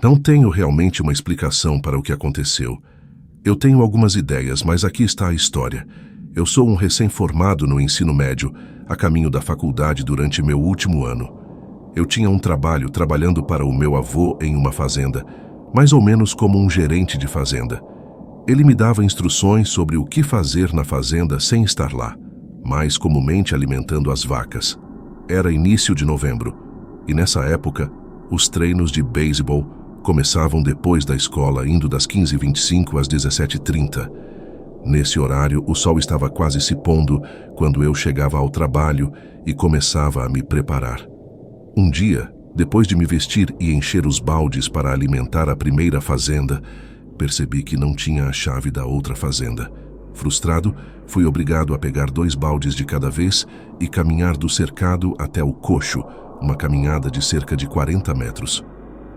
Não tenho realmente uma explicação para o que aconteceu. Eu tenho algumas ideias, mas aqui está a história. Eu sou um recém-formado no ensino médio, a caminho da faculdade durante meu último ano. Eu tinha um trabalho trabalhando para o meu avô em uma fazenda, mais ou menos como um gerente de fazenda. Ele me dava instruções sobre o que fazer na fazenda sem estar lá, mais comumente alimentando as vacas. Era início de novembro, e nessa época, os treinos de beisebol começavam depois da escola, indo das 15h25 às 17h30. Nesse horário, o sol estava quase se pondo quando eu chegava ao trabalho e começava a me preparar. Um dia, depois de me vestir e encher os baldes para alimentar a primeira fazenda, percebi que não tinha a chave da outra fazenda. Frustrado, fui obrigado a pegar 2 baldes de cada vez e caminhar do cercado até o coxo, uma caminhada de cerca de 40 metros.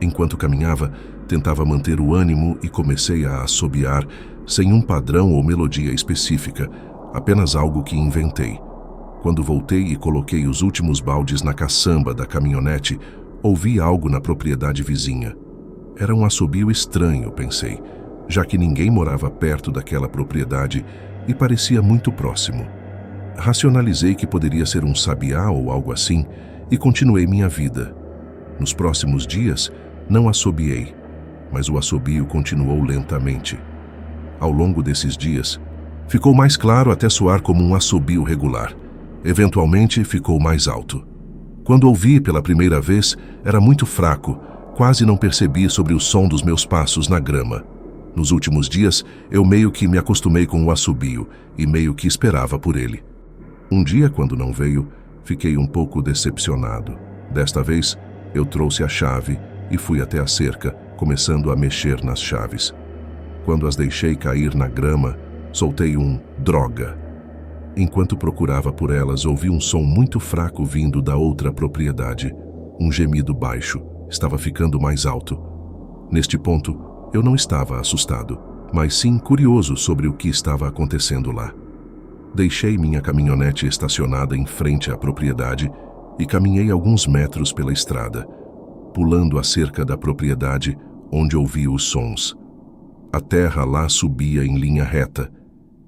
Enquanto caminhava, tentava manter o ânimo e comecei a assobiar, sem um padrão ou melodia específica, apenas algo que inventei. Quando voltei e coloquei os últimos baldes na caçamba da caminhonete, ouvi algo na propriedade vizinha. Era um assobio estranho, pensei, já que ninguém morava perto daquela propriedade e parecia muito próximo. Racionalizei que poderia ser um sabiá ou algo assim e continuei minha vida. Nos próximos dias, não assobiei, mas o assobio continuou lentamente. Ao longo desses dias, ficou mais claro até soar como um assobio regular. Eventualmente, ficou mais alto. Quando ouvi pela primeira vez, era muito fraco, quase não percebi sobre o som dos meus passos na grama. Nos últimos dias, eu meio que me acostumei com o assobio e meio que esperava por ele. Um dia, quando não veio, fiquei um pouco decepcionado. Desta vez, eu trouxe a chave e fui até a cerca, começando a mexer nas chaves. Quando as deixei cair na grama, soltei um "droga". Enquanto procurava por elas, ouvi um som muito fraco vindo da outra propriedade. Um gemido baixo. Estava ficando mais alto. Neste ponto, eu não estava assustado, mas sim curioso sobre o que estava acontecendo lá. Deixei minha caminhonete estacionada em frente à propriedade e caminhei alguns metros pela estrada, pulando a cerca da propriedade onde ouvi os sons. A terra lá subia em linha reta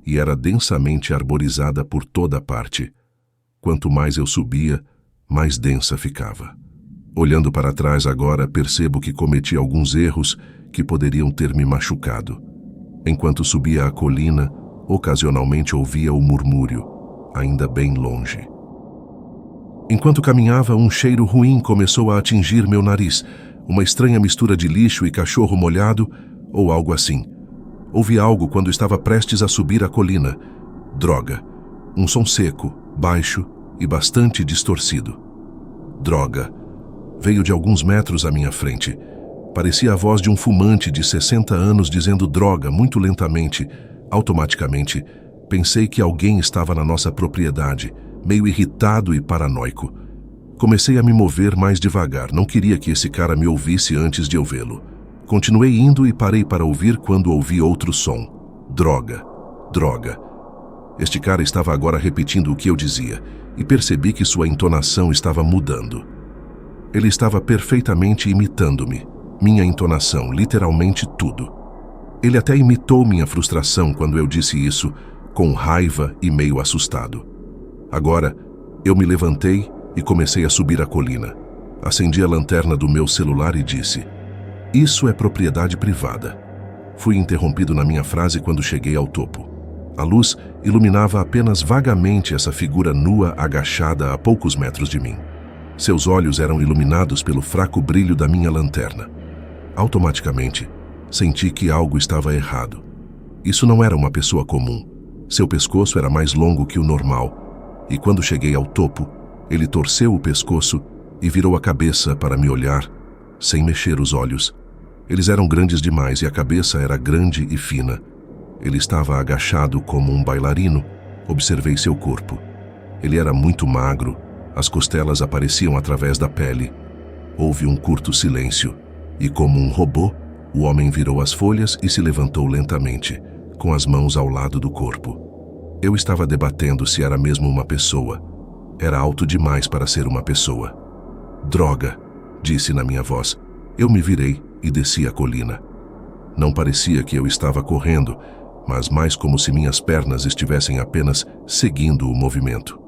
e era densamente arborizada por toda parte. Quanto mais eu subia, mais densa ficava. Olhando para trás agora, percebo que cometi alguns erros que poderiam ter me machucado. Enquanto subia a colina, ocasionalmente ouvia o murmúrio, ainda bem longe. Enquanto caminhava, um cheiro ruim começou a atingir meu nariz, uma estranha mistura de lixo e cachorro molhado, ou algo assim. Ouvi algo quando estava prestes a subir a colina. Droga. Um som seco, baixo e bastante distorcido. Droga. Veio de alguns metros à minha frente. Parecia a voz de um fumante de 60 anos dizendo droga muito lentamente. Automaticamente, pensei que alguém estava na nossa propriedade, meio irritado e paranoico. Comecei a me mover mais devagar, não queria que esse cara me ouvisse antes de eu vê-lo. Continuei indo e parei para ouvir quando ouvi outro som. Droga, droga. Este cara estava agora repetindo o que eu dizia, e percebi que sua entonação estava mudando. Ele estava perfeitamente imitando-me, minha entonação, literalmente tudo. Ele até imitou minha frustração quando eu disse isso, com raiva e meio assustado. Agora, eu me levantei e comecei a subir a colina. Acendi a lanterna do meu celular e disse: "Isso é propriedade privada." Fui interrompido na minha frase quando cheguei ao topo. A luz iluminava apenas vagamente essa figura nua agachada a poucos metros de mim. Seus olhos eram iluminados pelo fraco brilho da minha lanterna. Automaticamente, senti que algo estava errado. Isso não era uma pessoa comum. Seu pescoço era mais longo que o normal, e quando cheguei ao topo, ele torceu o pescoço e virou a cabeça para me olhar, sem mexer os olhos. Eles eram grandes demais e a cabeça era grande e fina. Ele estava agachado como um bailarino. Observei seu corpo. Ele era muito magro, as costelas apareciam através da pele. Houve um curto silêncio, e como um robô, o homem virou as folhas e se levantou lentamente, com as mãos ao lado do corpo. Eu estava debatendo se era mesmo uma pessoa. Era alto demais para ser uma pessoa. "Droga", disse na minha voz. Eu me virei e desci a colina. Não parecia que eu estava correndo, mas mais como se minhas pernas estivessem apenas seguindo o movimento.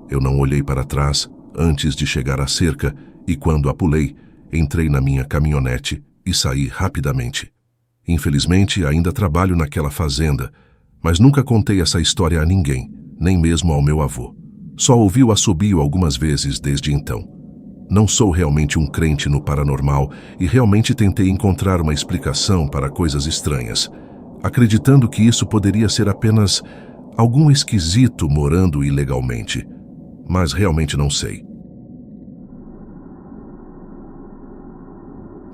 Eu não olhei para trás antes de chegar à cerca e, quando a pulei, entrei na minha caminhonete e saí rapidamente. Infelizmente, ainda trabalho naquela fazenda, mas nunca contei essa história a ninguém, nem mesmo ao meu avô. Só ouvi o assobio algumas vezes desde então. Não sou realmente um crente no paranormal e realmente tentei encontrar uma explicação para coisas estranhas, acreditando que isso poderia ser apenas algum esquisito morando ilegalmente. Mas realmente não sei.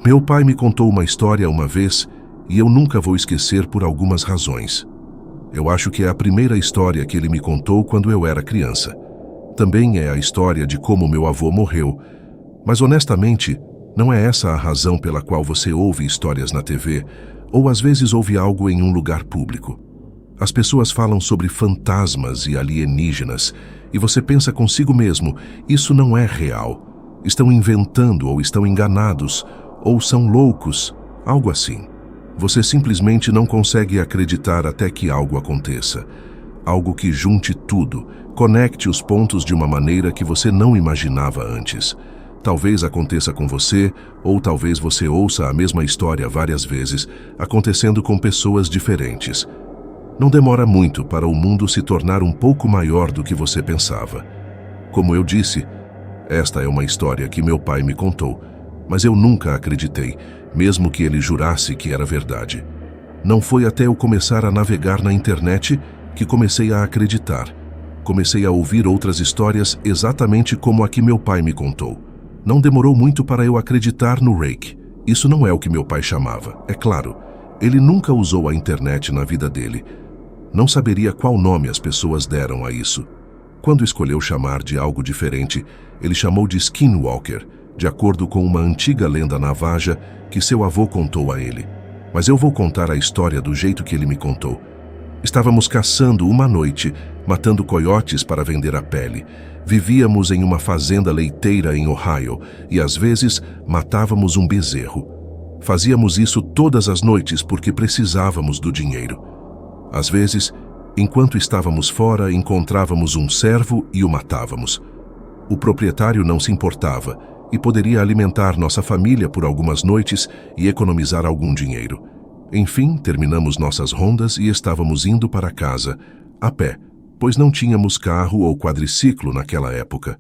Meu pai me contou uma história uma vez e eu nunca vou esquecer por algumas razões. Eu acho que é a primeira história que ele me contou quando eu era criança. Também é a história de como meu avô morreu, mas honestamente, não é essa a razão pela qual você ouve histórias na TV ou às vezes ouve algo em um lugar público. As pessoas falam sobre fantasmas e alienígenas e você pensa consigo mesmo, isso não é real. Estão inventando ou estão enganados ou são loucos, algo assim. Você simplesmente não consegue acreditar até que algo aconteça. Algo que junte tudo, conecte os pontos de uma maneira que você não imaginava antes. Talvez aconteça com você, ou talvez você ouça a mesma história várias vezes, acontecendo com pessoas diferentes. Não demora muito para o mundo se tornar um pouco maior do que você pensava. Como eu disse, esta é uma história que meu pai me contou, mas eu nunca acreditei, mesmo que ele jurasse que era verdade. Não foi até eu começar a navegar na internet que comecei a acreditar. Comecei a ouvir outras histórias exatamente como a que meu pai me contou. Não demorou muito para eu acreditar no Reiki. Isso não é o que meu pai chamava, é claro. Ele nunca usou a internet na vida dele. Não saberia qual nome as pessoas deram a isso. Quando escolheu chamar de algo diferente, ele chamou de Skinwalker, de acordo com uma antiga lenda navaja que seu avô contou a ele. Mas eu vou contar a história do jeito que ele me contou. Estávamos caçando uma noite, matando coiotes para vender a pele. Vivíamos em uma fazenda leiteira em Ohio e às vezes matávamos um bezerro. Fazíamos isso todas as noites porque precisávamos do dinheiro. Às vezes, enquanto estávamos fora, encontrávamos um cervo e o matávamos. O proprietário não se importava e poderia alimentar nossa família por algumas noites e economizar algum dinheiro. Enfim, terminamos nossas rondas e estávamos indo para casa, a pé, pois não tínhamos carro ou quadriciclo naquela época.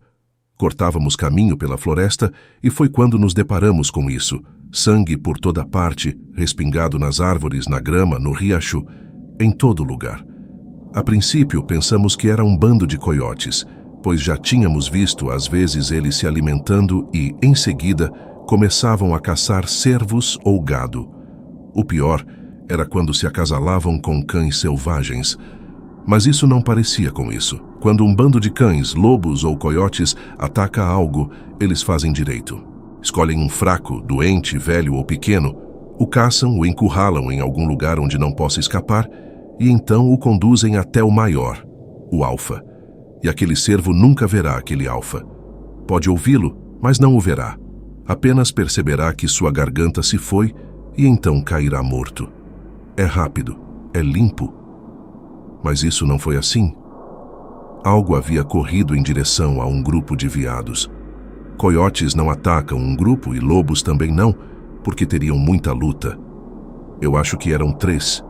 Cortávamos caminho pela floresta e foi quando nos deparamos com isso. Sangue por toda parte, respingado nas árvores, na grama, no riacho, em todo lugar. A princípio, pensamos que era um bando de coiotes, pois já tínhamos visto às vezes eles se alimentando e, em seguida, começavam a caçar cervos ou gado. O pior era quando se acasalavam com cães selvagens. Mas isso não parecia com isso. Quando um bando de cães, lobos ou coiotes ataca algo, eles fazem direito. Escolhem um fraco, doente, velho ou pequeno, o caçam, o encurralam em algum lugar onde não possa escapar e então o conduzem até o maior, o alfa. E aquele cervo nunca verá aquele alfa. Pode ouvi-lo, mas não o verá. Apenas perceberá que sua garganta se foi e então cairá morto. É rápido, é limpo. Mas isso não foi assim. Algo havia corrido em direção a um grupo de veados. Coiotes não atacam um grupo e lobos também não, porque teriam muita luta. Eu acho que eram três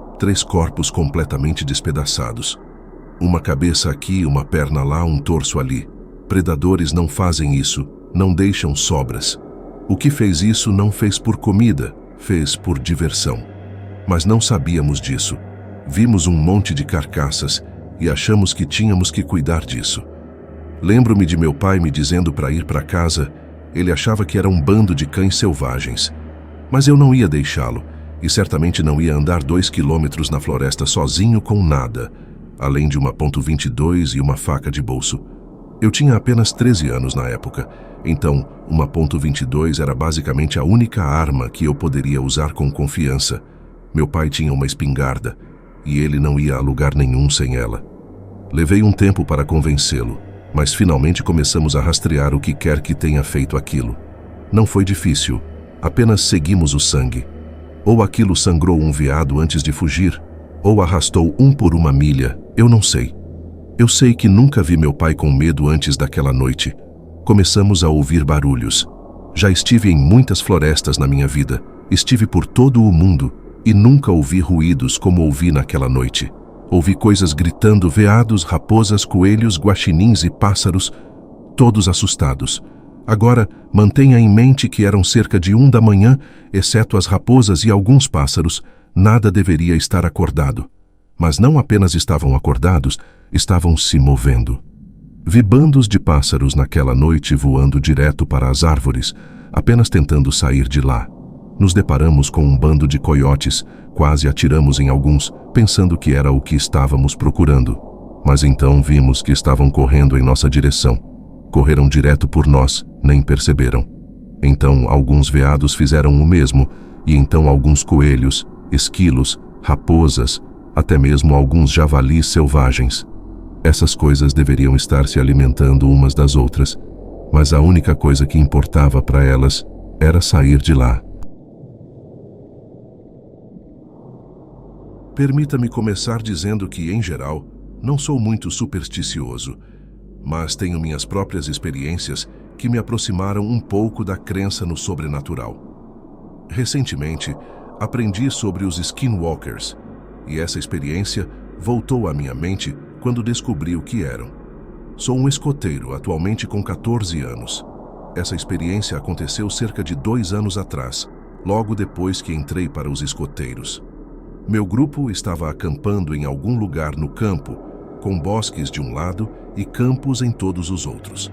corpos completamente despedaçados. Uma cabeça aqui, uma perna lá, um torso ali. Predadores não fazem isso, não deixam sobras. O que fez isso não fez por comida, fez por diversão. Mas não sabíamos disso. Vimos um monte de carcaças e achamos que tínhamos que cuidar disso. Lembro-me de meu pai me dizendo para ir para casa. Ele achava que era um bando de cães selvagens. Mas eu não ia deixá-lo, e certamente não ia andar 2 quilômetros na floresta sozinho com nada, além de uma .22 e uma faca de bolso. Eu tinha apenas 13 anos na época, então uma .22 era basicamente a única arma que eu poderia usar com confiança. Meu pai tinha uma espingarda, e ele não ia a lugar nenhum sem ela. Levei um tempo para convencê-lo, mas finalmente começamos a rastrear o que quer que tenha feito aquilo. Não foi difícil. Apenas seguimos o sangue. Ou aquilo sangrou um veado antes de fugir, ou arrastou um por uma milha, eu não sei. Eu sei que nunca vi meu pai com medo antes daquela noite. Começamos a ouvir barulhos. Já estive em muitas florestas na minha vida, estive por todo o mundo e nunca ouvi ruídos como ouvi naquela noite. Ouvi coisas gritando, veados, raposas, coelhos, guaxinins e pássaros, todos assustados. Agora, mantenha em mente que eram cerca de 1 da manhã, exceto as raposas e alguns pássaros, nada deveria estar acordado. Mas não apenas estavam acordados, estavam se movendo. Vi bandos de pássaros naquela noite voando direto para as árvores, apenas tentando sair de lá. Nos deparamos com um bando de coiotes, quase atiramos em alguns, pensando que era o que estávamos procurando. Mas então vimos que estavam correndo em nossa direção. Correram direto por nós, nem perceberam. Então alguns veados fizeram o mesmo, e então alguns coelhos, esquilos, raposas, até mesmo alguns javalis selvagens. Essas coisas deveriam estar se alimentando umas das outras, mas a única coisa que importava para elas era sair de lá. Permita-me começar dizendo que, em geral, não sou muito supersticioso, mas tenho minhas próprias experiências que me aproximaram um pouco da crença no sobrenatural. Recentemente, aprendi sobre os Skinwalkers, e essa experiência voltou à minha mente quando descobri o que eram. Sou um escoteiro, atualmente com 14 anos. Essa experiência aconteceu cerca de 2 anos atrás, logo depois que entrei para os escoteiros. Meu grupo estava acampando em algum lugar no campo, com bosques de um lado e campos em todos os outros.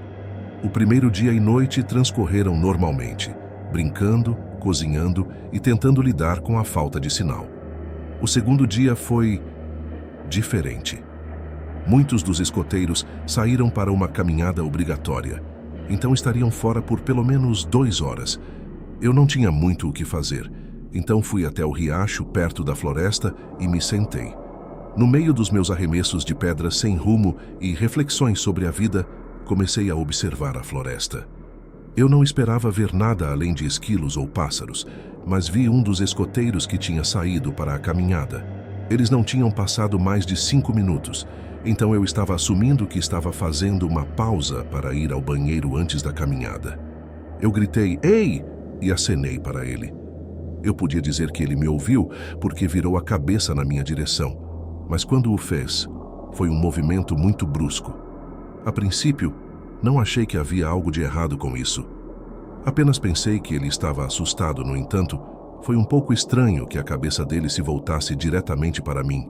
O primeiro dia e noite transcorreram normalmente, brincando, cozinhando e tentando lidar com a falta de sinal. O segundo dia foi diferente. Muitos dos escoteiros saíram para uma caminhada obrigatória, então estariam fora por pelo menos 2 horas. Eu não tinha muito o que fazer, então fui até o riacho perto da floresta e me sentei. No meio dos meus arremessos de pedras sem rumo e reflexões sobre a vida, comecei a observar a floresta. Eu não esperava ver nada além de esquilos ou pássaros, mas vi um dos escoteiros que tinha saído para a caminhada. Eles não tinham passado mais de 5 minutos, então eu estava assumindo que estava fazendo uma pausa para ir ao banheiro antes da caminhada. Eu gritei, "Ei!" e acenei para ele. Eu podia dizer que ele me ouviu porque virou a cabeça na minha direção, mas quando o fez, foi um movimento muito brusco. A princípio, não achei que havia algo de errado com isso. Apenas pensei que ele estava assustado, no entanto, foi um pouco estranho que a cabeça dele se voltasse diretamente para mim.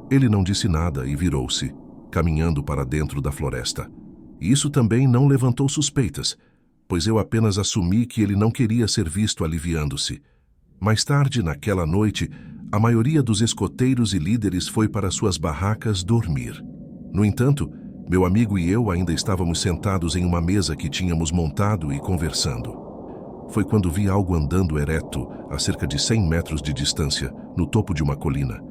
Ele não disse nada e virou-se, caminhando para dentro da floresta. E isso também não levantou suspeitas, pois eu apenas assumi que ele não queria ser visto aliviando-se. Mais tarde, naquela noite, a maioria dos escoteiros e líderes foi para suas barracas dormir. No entanto, meu amigo e eu ainda estávamos sentados em uma mesa que tínhamos montado e conversando. Foi quando vi algo andando ereto, a cerca de 100 metros de distância, no topo de uma colina.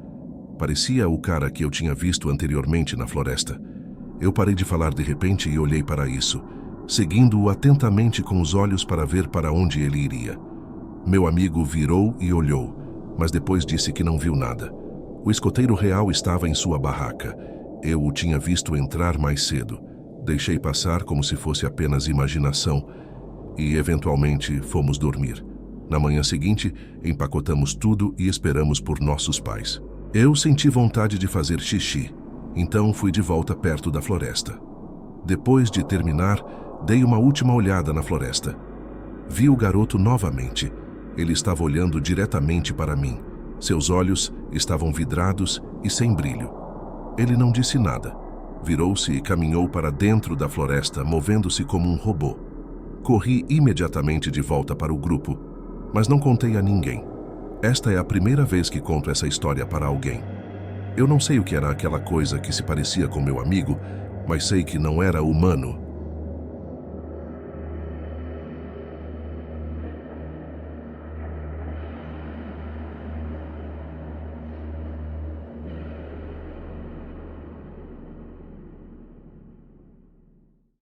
Parecia o cara que eu tinha visto anteriormente na floresta. Eu parei de falar de repente e olhei para isso, seguindo-o atentamente com os olhos para ver para onde ele iria. Meu amigo virou e olhou, mas depois disse que não viu nada. O escoteiro real estava em sua barraca. Eu o tinha visto entrar mais cedo. Deixei passar como se fosse apenas imaginação e, eventualmente, fomos dormir. Na manhã seguinte, empacotamos tudo e esperamos por nossos pais. Eu senti vontade de fazer xixi, então fui de volta perto da floresta. Depois de terminar, dei uma última olhada na floresta. Vi o garoto novamente. Ele estava olhando diretamente para mim. Seus olhos estavam vidrados e sem brilho. Ele não disse nada. Virou-se e caminhou para dentro da floresta, movendo-se como um robô. Corri imediatamente de volta para o grupo, mas não contei a ninguém. Esta é a primeira vez que conto essa história para alguém. Eu não sei o que era aquela coisa que se parecia com meu amigo, mas sei que não era humano